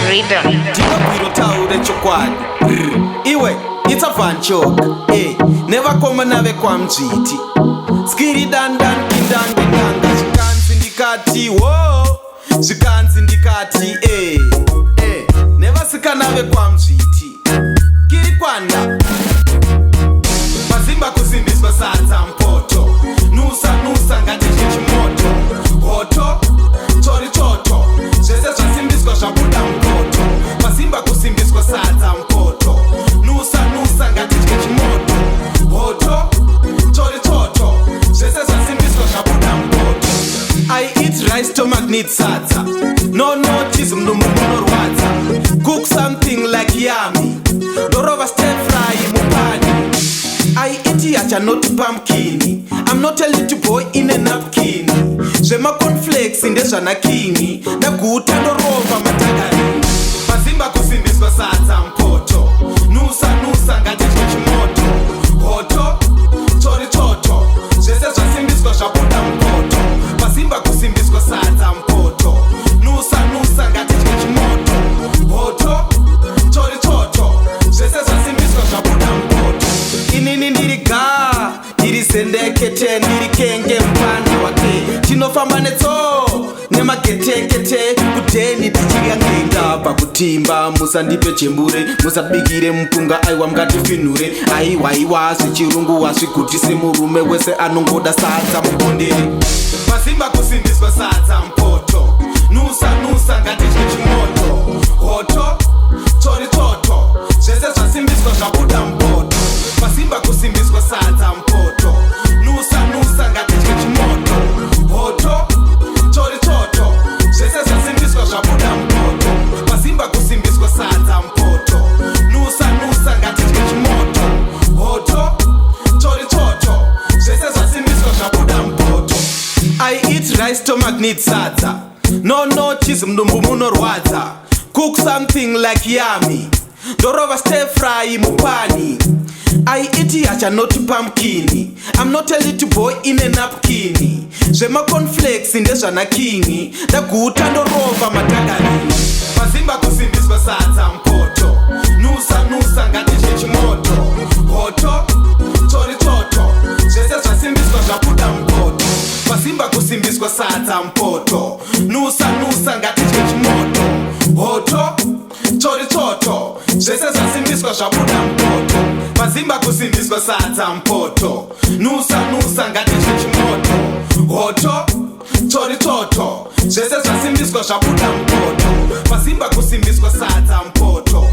Rhythm. Tinobwiro taure chokwadi iwe it's a fun joke hey, never koma nave kwamzviti skiri dandan kindangindanga zvikanzi ndikati wo zvikanzi ndikati never sika nave kwamzviti kiri kwanda mazimba kusimbiswa sadza mpoto nusa ngatidye chimoto hoto tori toto zvese zvasimbiswa zvabuda mupoto mazimba kusimbiswa sadza mpoto nusa ngatidye chimoto hoto tori toto zvese zvasimbiswa zvabuda mupoto I eat rice stomach needs sadza no notice mdumbu munorwadza cook something like yummy dorova stir fry mupani I eat yacha not pumpkin I'm not a little boy in a napkin zvema cornflakes ndezvana king ndaguta ndorova matagari mazimba kusimbiswa sadza mpoto nusa ngatidye chimoto hoto tori toto zvese zvasimbiswa zvabuda mupoto mazimba kusimbiswa sadza mpoto nusa ngatidye chimoto hoto tori toto zvese zvasimbiswa zvabuda mupoto inini ndiriga ndiri sendekete ndiri kenge mupana wake tinofamba netso nemagetekete kudheni tichiryangenga pakutimba musandipe chembure musabikire mupunga aiwa mungatifinhure aiwaiwa zvichirungu wazvigutise murume wese anongoda sadza mukondere mazimba kusimbiswa sadza mpoto nusa ngatidye chimoto hoto tori toto zvese zvasimbiswa zvabuda mupoto mazimba kusimbiswa sadza mpoto nusa ngatidye chimoto hoto tori toto zvese zvasimbiswa zvabuda mupoto mazimba kusimbiswa sadza mpoto nusa ngatidye chimoto hoto tori toto zvese zvasimbiswa zvabuda mupoto I eat rice stomach needs sadza no notice mdumbu munorwadza cook something like yummy dorova stir fry mupani I eat yacha not pumpkin I'm not a little boy in a napkin zvema cornflakes ndezvana king ndaguta ndorova matagari mazimba kusimbiswa sadza mpoto nusa ngatidye chimoto hoto tori toto zvese zvasimbiswa zvabuda mupoto mazimba kusimbiswa sadza mpoto nusa ngatidye chimoto hoto tori toto zvese zvasimbiswa zvabuda mupoto mazimba kusimbiswa sadza mpoto nusa ngatidye chimoto hoto tori toto zvese zvasimbiswa zvabuda mupoto mazimba kusimbiswa sadza mpoto